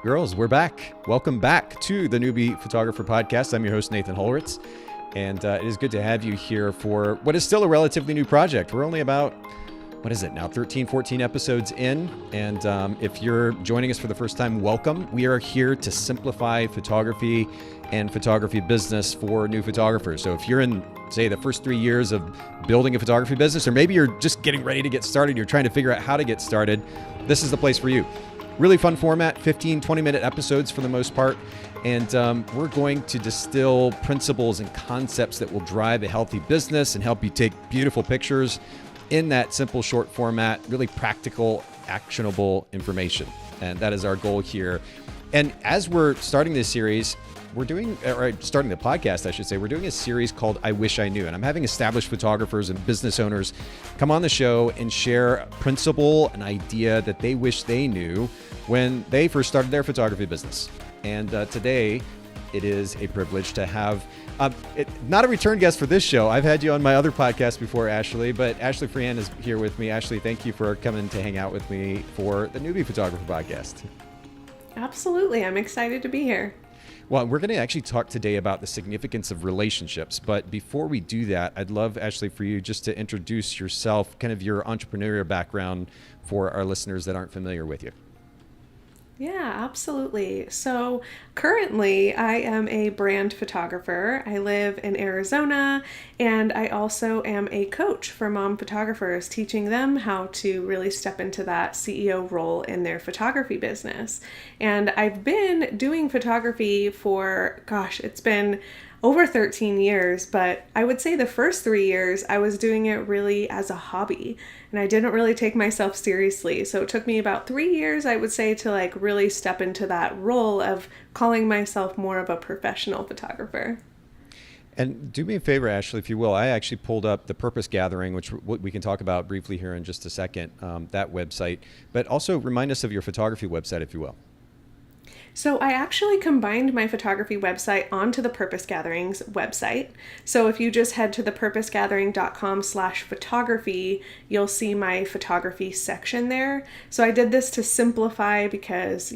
girls, we're back. Welcome back to the Noobie Photographer Podcast. I'm your host, Nathan Holritz, and it is good to have you here for what is still a relatively new project. We're only about, 13, 14 episodes in, and if you're joining us for the first time, welcome. We are here to simplify photography and photography business for new photographers. So if you're in, say, the first 3 years of building a photography business, or maybe you're just getting ready to get started, you're trying to figure out how to get started, this is the place for you. Really fun format, 15, 20-minute episodes for the most part. And we're going to distill principles and concepts that will drive a healthy business and help you take beautiful pictures in that simple, short format, really practical, actionable information. And that is our goal here. And as we're starting this series, starting the podcast, I should say, we're doing a series called I Wish I Knew. And I'm having established photographers and business owners come on the show and share a principle, an idea that they wish they knew when they first started their photography business. And today, it is a privilege to have, not a return guest for this show. I've had you on my other podcast before, Ashley, but Ashley Freehan is here with me. Ashley, thank you for coming to hang out with me for the Noobie Photographer Podcast. Absolutely. I'm excited to be here. Well, we're going to actually talk today about the significance of relationships. But before we do that, I'd love, Ashley, for you just to introduce yourself, kind of your entrepreneurial background for our listeners that aren't familiar with you. Yeah, absolutely. So currently I am a brand photographer. I live in Arizona, and I also am a coach for mom photographers, teaching them how to really step into that CEO role in their photography business. And I've been doing photography for, it's been over 13 years, but I would say the first 3 years I was doing it really as a hobby, and I didn't really take myself seriously. So it took me about 3 years, I would say, to really step into that role of calling myself more of a professional photographer. And do me a favor, Ashley, if you will. I actually pulled up the Purpose Gathering, which we can talk about briefly here in just a second, that website, but also remind us of your photography website, if you will. So I actually combined my photography website onto the Purpose Gatherings website. So if you just head to thepurposegathering.com/photography, you'll see my photography section there. So I did this to simplify because,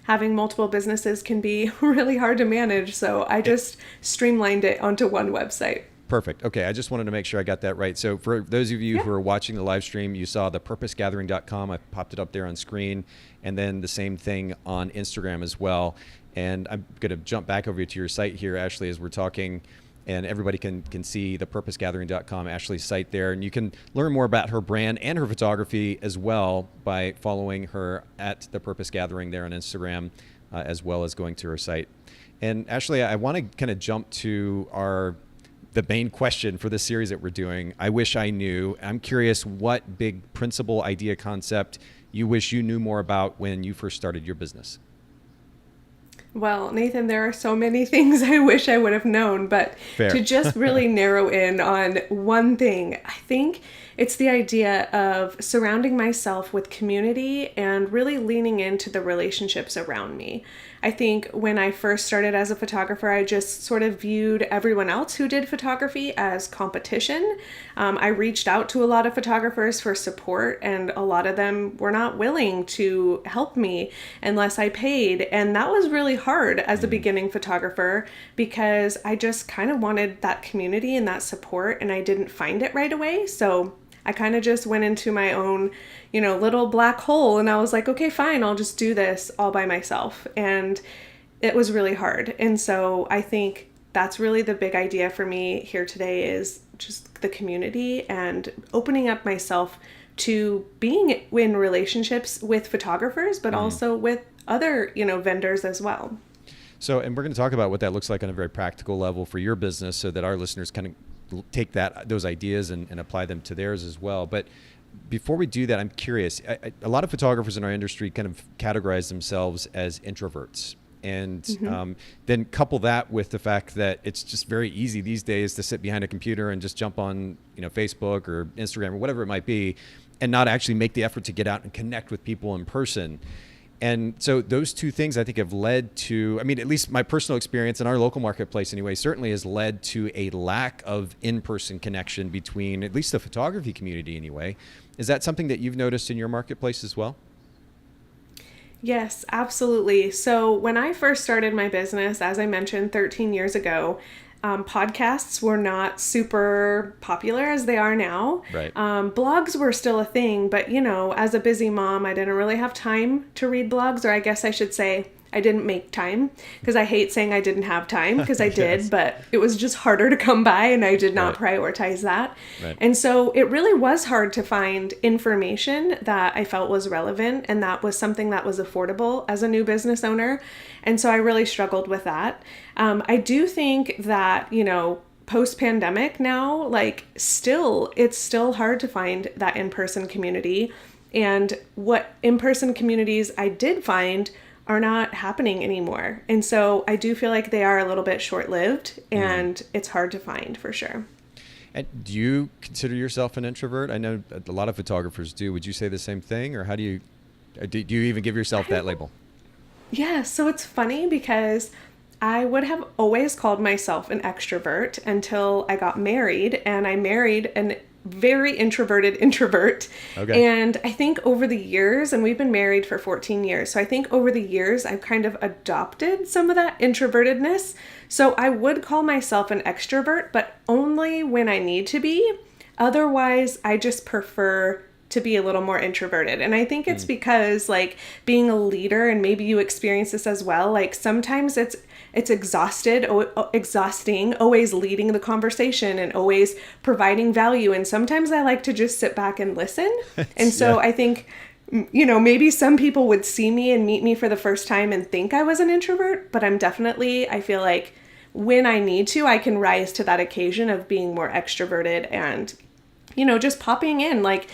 having multiple businesses can be really hard to manage. So I just streamlined it onto one website. Perfect. Okay, I just wanted to make sure I got that right. So for those of you who are watching the live stream, you saw thepurposegathering.com. I popped it up there on screen, and then the same thing on Instagram as well. And I'm going to jump back over to your site here, Ashley, as we're talking, and everybody can see thepurposegathering.com, Ashley's site there. And you can learn more about her brand and her photography as well by following her at The Purpose Gathering there on Instagram, as well as going to her site. And Ashley, I want to kind of jump to the main question for this series that we're doing. I wish I knew. I'm curious what big principle, idea, concept you wish you knew more about when you first started your business. Well, Nathan, there are so many things I wish I would have known, but Fair. To just really narrow in on one thing, I think it's the idea of surrounding myself with community and really leaning into the relationships around me. I think when I first started as a photographer, I just sort of viewed everyone else who did photography as competition. I reached out to a lot of photographers for support, and a lot of them were not willing to help me unless I paid. And that was really hard as a beginning photographer because I just kind of wanted that community and that support, and I didn't find it right away. So I kind of just went into my own, little black hole, and I was like, okay, fine, I'll just do this all by myself. And it was really hard. And so I think that's really the big idea for me here today is just the community and opening up myself to being in relationships with photographers, but also with other, vendors as well. So, and we're going to talk about what that looks like on a very practical level for your business so that our listeners kind of take those ideas and apply them to theirs as well. But before we do that, I'm curious. A lot of photographers in our industry kind of categorize themselves as introverts. And then couple that with the fact that it's just very easy these days to sit behind a computer and just jump on, Facebook or Instagram or whatever it might be, and not actually make the effort to get out and connect with people in person. And so those two things I think have led to, at least my personal experience in our local marketplace anyway, certainly has led to a lack of in-person connection between at least the photography community anyway. Is that something that you've noticed in your marketplace as well? Yes, absolutely. So when I first started my business, as I mentioned, 13 years ago, podcasts were not super popular as they are now. Right. Blogs were still a thing, but as a busy mom, I didn't really have time to read blogs, or I guess I should say I didn't make time, because I hate saying I didn't have time, because I did, Yes. but it was just harder to come by and I did not Right. prioritize that. Right. And so it really was hard to find information that I felt was relevant and that was something that was affordable as a new business owner. And so I really struggled with that. I do think that, post pandemic now, it's still hard to find that in-person community. And what in-person communities I did find are not happening anymore. And so I do feel like they are a little bit short-lived, and it's hard to find for sure. And do you consider yourself an introvert? I know a lot of photographers do. Would you say the same thing, or do you even give yourself that label? Yeah, so it's funny because I would have always called myself an extrovert until I got married, and I married an very introverted introvert. Okay. And I think over the years, and we've been married for 14 years, so I think over the years I've kind of adopted some of that introvertedness. So I would call myself an extrovert, but only when I need to be. Otherwise, I just prefer to be a little more introverted. And I think it's because being a leader, and maybe you experience this as well, sometimes it's exhausting, always leading the conversation and always providing value. And sometimes I like to just sit back and listen. And so I think, maybe some people would see me and meet me for the first time and think I was an introvert, but I feel like when I need to, I can rise to that occasion of being more extroverted and just popping in. Like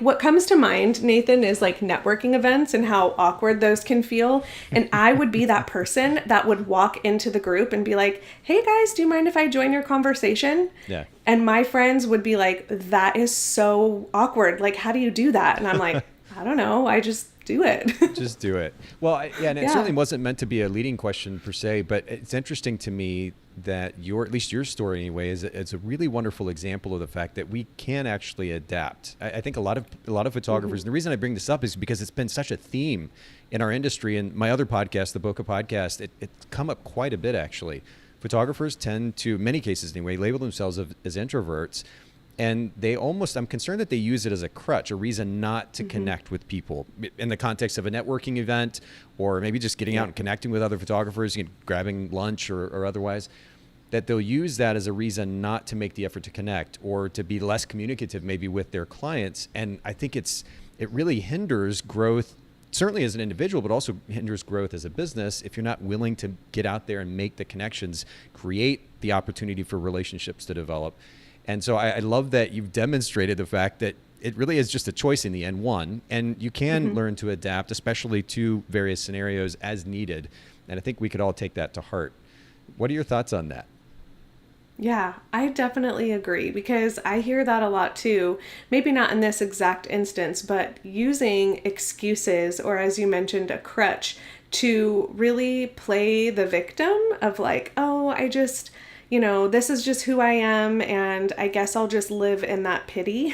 what comes to mind, Nathan, is networking events and how awkward those can feel. And I would be that person that would walk into the group and be like, hey guys, do you mind if I join your conversation? Yeah. And my friends would be like, that is so awkward. How do you do that? And I'm like, I don't know. I just do it. Just do it. Well, and it certainly wasn't meant to be a leading question per se, but it's interesting to me that at least your story anyway, is a really wonderful example of the fact that we can actually adapt. I think a lot of photographers, and the reason I bring this up is because it's been such a theme in our industry. And my other podcast, the Bokeh Podcast, it's come up quite a bit actually. Photographers tend to, in many cases anyway, label themselves as introverts. And I'm concerned that they use it as a crutch, a reason not to connect with people in the context of a networking event, or maybe just getting out and connecting with other photographers, grabbing lunch or otherwise, that they'll use that as a reason not to make the effort to connect or to be less communicative maybe with their clients. And I think it really hinders growth, certainly as an individual, but also hinders growth as a business if you're not willing to get out there and make the connections, create the opportunity for relationships to develop. And so I love that you've demonstrated the fact that it really is just a choice in the end, one, and you can learn to adapt, especially to various scenarios as needed. And I think we could all take that to heart. What are your thoughts on that? Yeah, I definitely agree, because I hear that a lot too. Maybe not in this exact instance, but using excuses, or as you mentioned, a crutch, to really play the victim of oh, I just... this is just who I am, and I guess I'll just live in that pity.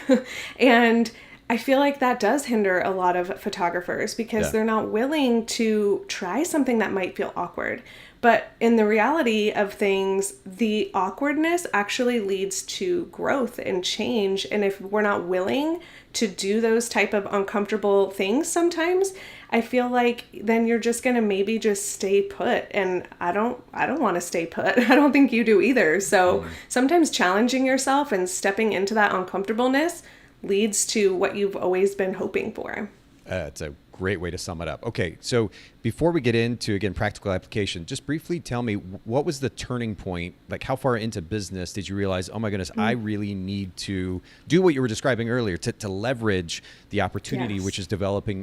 And I feel like that does hinder a lot of photographers, because they're not willing to try something that might feel awkward. But in the reality of things, the awkwardness actually leads to growth and change. And if we're not willing to do those type of uncomfortable things sometimes, I feel like then you're just going to maybe just stay put. And I don't want to stay put. I don't think you do either. So sometimes challenging yourself and stepping into that uncomfortableness leads to what you've always been hoping for. It's a great way to sum it up. Okay, so before we get into, again, practical application, just briefly tell me, what was the turning point? How far into business did you realize, oh my goodness, I really need to do what you were describing earlier, to leverage the opportunity, which is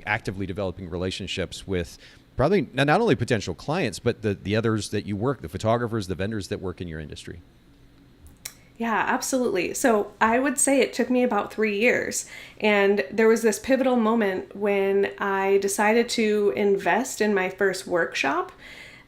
actively developing relationships with probably not only potential clients, but the others that you work, the photographers, the vendors that work in your industry? Yeah, absolutely. So I would say it took me about 3 years. And there was this pivotal moment when I decided to invest in my first workshop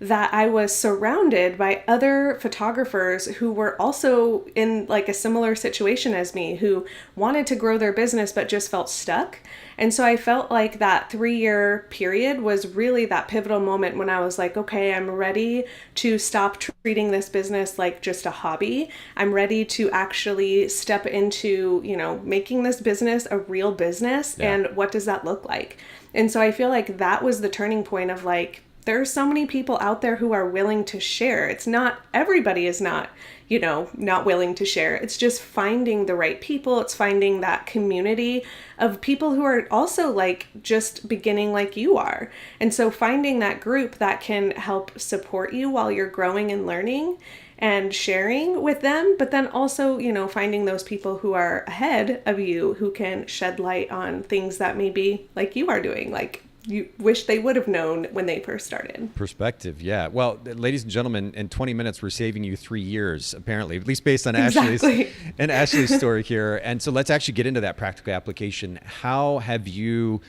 that I was surrounded by other photographers who were also in like a similar situation as me, who wanted to grow their business but just felt stuck. And so I felt like that 3-year period was really that pivotal moment when I was like, okay, I'm ready to stop treating this business like just a hobby. I'm ready to actually step into, making this business a real business. Yeah. And what does that look like? And so I feel like that was the turning point of like, there are so many people out there who are willing to share. It's not, everybody is not, not willing to share. It's just finding the right people. It's finding that community of people who are also like just beginning like you are. And so finding that group that can help support you while you're growing and learning and sharing with them, but then also, finding those people who are ahead of you who can shed light on things that maybe like you are doing, like you wish they would have known when they first started. Perspective, yeah. Well, ladies and gentlemen, in 20 minutes, we're saving you 3 years, apparently, at least based on Ashley's story here. And so let's actually get into that practical application. How have you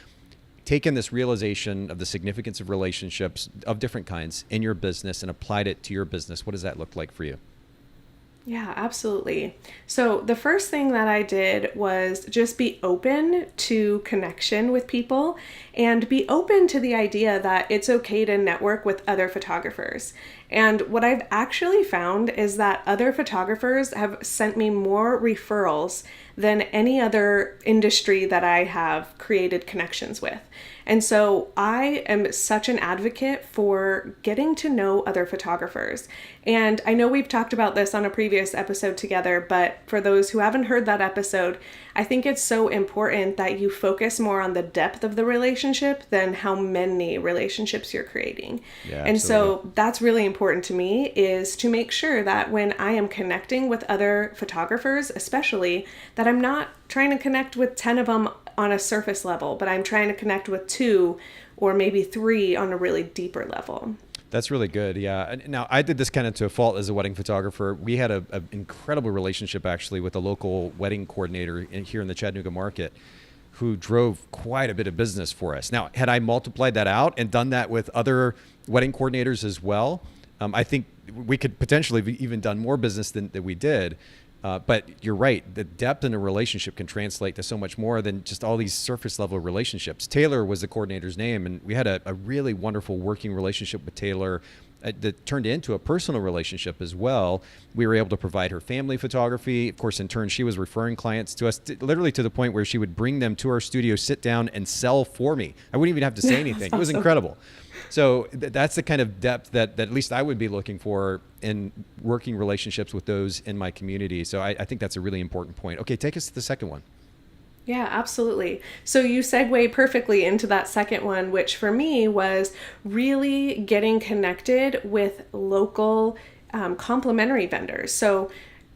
taken this realization of the significance of relationships of different kinds in your business and applied it to your business? What does that look like for you? Yeah, absolutely. So the first thing that I did was just be open to connection with people and be open to the idea that it's okay to network with other photographers. And what I've actually found is that other photographers have sent me more referrals than any other industry that I have created connections with. And so I am such an advocate for getting to know other photographers. And I know we've talked about this on a previous episode together, but for those who haven't heard that episode, I think it's so important that you focus more on the depth of the relationship than how many relationships you're creating. Yeah, and so that's really important to me, is to make sure that when I am connecting with other photographers, especially, that I'm not trying to connect with 10 of them on a surface level, but I'm trying to connect with 2 or maybe 3 on a really deeper level. That's really good. Yeah. Now, I did this kind of to a fault as a wedding photographer. We had an incredible relationship actually with a local wedding coordinator here in the Chattanooga market who drove quite a bit of business for us. Now, had I multiplied that out and done that with other wedding coordinators as well, I think we could potentially have even done more business than we did. But you're right. The depth in a relationship can translate to so much more than just all these surface level relationships. Taylor was the coordinator's name, and we had a really wonderful working relationship with Taylor that turned into a personal relationship as well. We were able to provide her family photography. Of course, in turn, she was referring clients to us, literally to the point where she would bring them to our studio, sit down, and sell for me. I wouldn't even have to say anything. Awesome. It was incredible. So that's the kind of depth that at least I would be looking for in working relationships with those in my community. So I think that's a really important point. Okay, take us to the second one. Yeah, absolutely. So you segue perfectly into that second one, which for me was really getting connected with local complementary vendors. So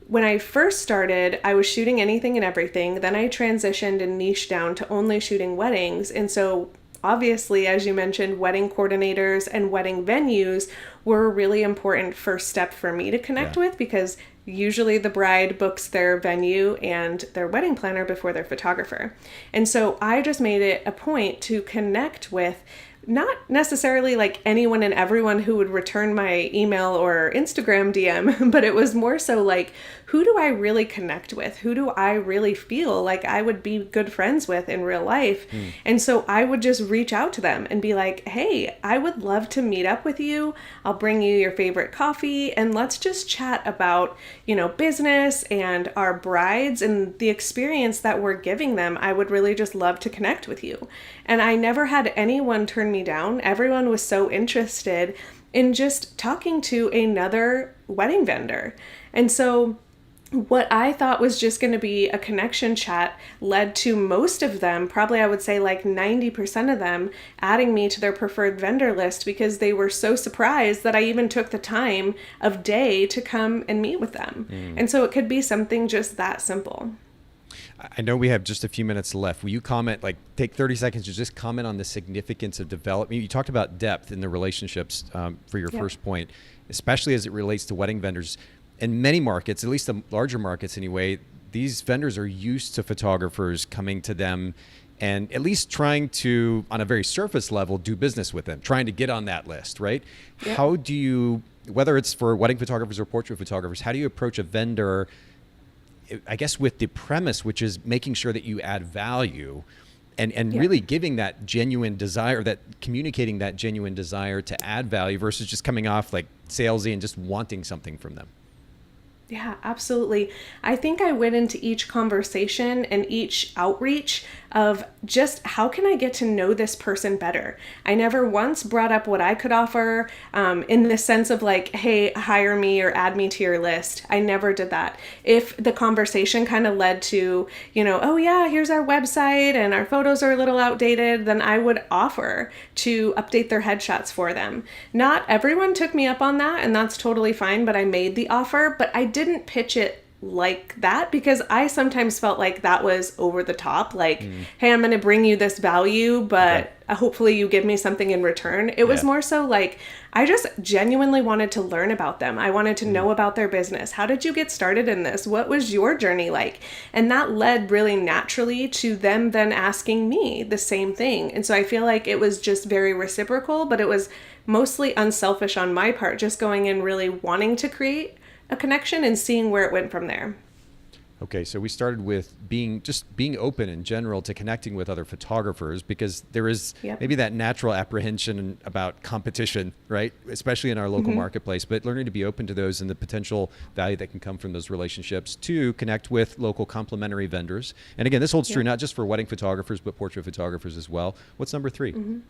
when I first started, I was shooting anything and everything. Then I transitioned and niched down to only shooting weddings. And so obviously, as you mentioned, wedding coordinators and wedding venues were a really important first step for me to connect with, because usually the bride books their venue and their wedding planner before their photographer. And so I just made it a point to connect with not necessarily like anyone and everyone who would return my email or Instagram DM, but it was more so like, who do I really connect with? Who do I really feel like I would be good friends with in real life? And so I would just reach out to them and be like, hey, I would love to meet up with you. I'll bring you your favorite coffee and let's just chat about, business and our brides and the experience that we're giving them. I would really just love to connect with you. And I never had anyone turn me down. Everyone was so interested in just talking to another wedding vendor. And so what I thought was just going to be a connection chat led to most of them, probably I would say like 90% of them, adding me to their preferred vendor list because they were so surprised that I even took the time of day to come and meet with them. And so it could be something just that simple. I know we have just a few minutes left. Will you comment, take 30 seconds to just comment on the significance of development? You talked about depth in the relationships for your first point, especially as it relates to wedding vendors. In many markets, at least the larger markets anyway, these vendors are used to photographers coming to them and at least trying to, on a very surface level, do business with them, trying to get on that list, right? Yeah. How do you, whether it's for wedding photographers or portrait photographers, how do you approach a vendor, I guess, with the premise, which is making sure that you add value and really giving that genuine desire, that communicating that genuine desire to add value versus just coming off like salesy and just wanting something from them? Yeah, absolutely. I think I went into each conversation and each outreach of just how can I get to know this person better? I never once brought up what I could offer in the sense of like, hey, hire me or add me to your list. I never did that. If the conversation kind of led to, oh yeah, here's our website and our photos are a little outdated, then I would offer to update their headshots for them. Not everyone took me up on that, and that's totally fine, but I made the offer, but I didn't pitch it like that because I sometimes felt like that was over the top. Like, hey, I'm going to bring you this value, but hopefully you give me something in return. It was more so like, I just genuinely wanted to learn about them. I wanted to know about their business. How did you get started in this? What was your journey like? And that led really naturally to them then asking me the same thing. And so I feel like it was just very reciprocal, but it was mostly unselfish on my part, just going in really wanting to create a connection and seeing where it went from there. Okay, so we started with being open in general to connecting with other photographers, because there is maybe that natural apprehension about competition, right? Especially in our local marketplace, but learning to be open to those and the potential value that can come from those relationships, to connect with local complementary vendors. And again, this holds true not just for wedding photographers, but portrait photographers as well. What's number 3?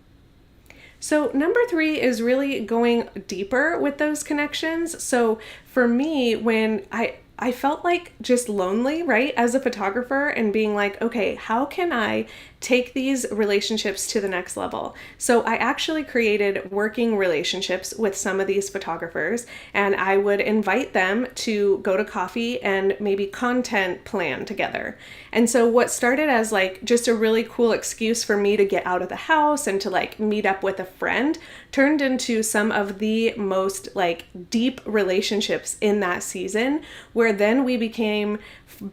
So number 3 is really going deeper with those connections. So for me, when I felt like just lonely, right, as a photographer, and being like, okay, how can I take these relationships to the next level? So I actually created working relationships with some of these photographers, and I would invite them to go to coffee and maybe content plan together. And so what started as like just a really cool excuse for me to get out of the house and to like meet up with a friend turned into some of the most like deep relationships in that season, where then we became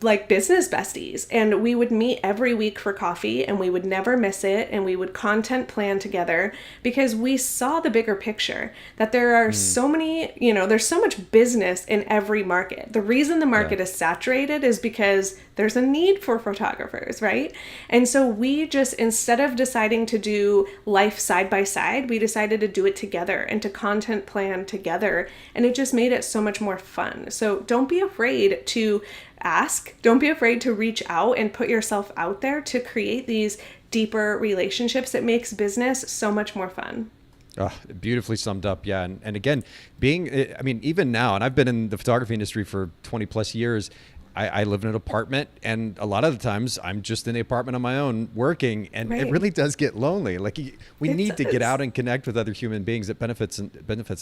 like business besties, and we would meet every week for coffee and we would never miss it, and we would content plan together because we saw the bigger picture, that there are so many, there's so much business in every market. The reason the market is saturated is because there's a need for photographers, right? And so we just, instead of deciding to do life side by side, we decided to do it together and to content plan together, and it just made it so much more fun. So don't be afraid to ask. Don't be afraid to reach out and put yourself out there to create these deeper relationships. It makes business so much more fun. Oh, beautifully summed up. Yeah. And again, even now, and I've been in the photography industry for 20 plus years, I live in an apartment, and a lot of the times I'm just in the apartment on my own working, and it really does get lonely. Like we need to get out and connect with other human beings. It benefits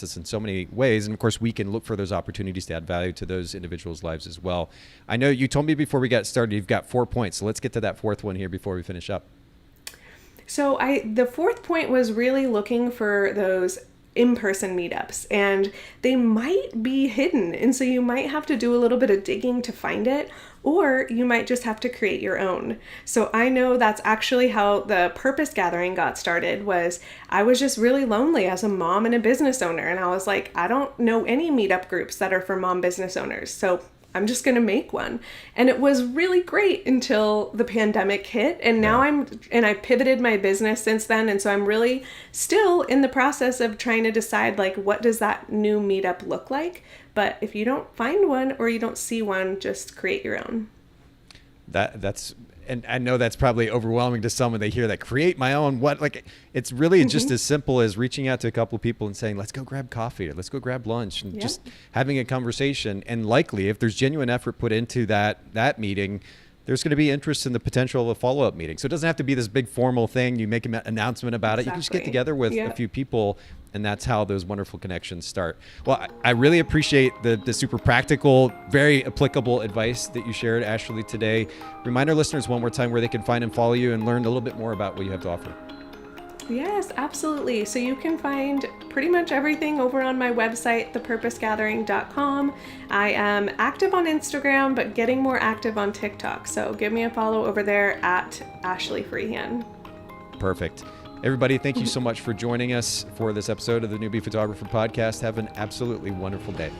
us in so many ways. And of course, we can look for those opportunities to add value to those individuals' lives as well. I know you told me before we got started, you've got 4 points. So let's get to that 4th one here before we finish up. So the 4th point was really looking for those in-person meetups, and they might be hidden, and so you might have to do a little bit of digging to find it, or you might just have to create your own. So I know that's actually how the Purpose Gathering got started. Was I was just really lonely as a mom and a business owner, and I was like, I don't know any meetup groups that are for mom business owners, so I'm just going to make one. And it was really great until the pandemic hit. And now I pivoted my business since then. And so I'm really still in the process of trying to decide, like, what does that new meetup look like? But if you don't find one or you don't see one, just create your own. And I know that's probably overwhelming to some when they hear that, create my own. It's really just as simple as reaching out to a couple of people and saying, let's go grab coffee, or let's go grab lunch, and just having a conversation. And likely, if there's genuine effort put into that meeting, there's going to be interest in the potential of a follow-up meeting. So it doesn't have to be this big formal thing. You make an announcement about it. You can just get together with a few people, and that's how those wonderful connections start. Well, I really appreciate the super practical, very applicable advice that you shared, Ashley, today. Remind our listeners one more time where they can find and follow you and learn a little bit more about what you have to offer. Yes, absolutely. So you can find pretty much everything over on my website, thepurposegathering.com. I am active on Instagram, but getting more active on TikTok. So give me a follow over there at Ashley Freehan. Perfect. Everybody, thank you so much for joining us for this episode of the Noobie Photographer Podcast. Have an absolutely wonderful day.